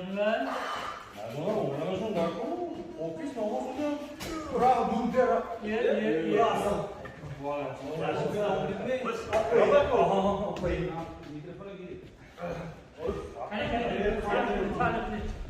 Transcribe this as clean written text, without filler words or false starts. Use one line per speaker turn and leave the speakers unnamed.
Manuel.
Não, vamos jogar com o pistão, vamos jogar. Bravo, Dudera.
Bora.
Olha,
Kan ik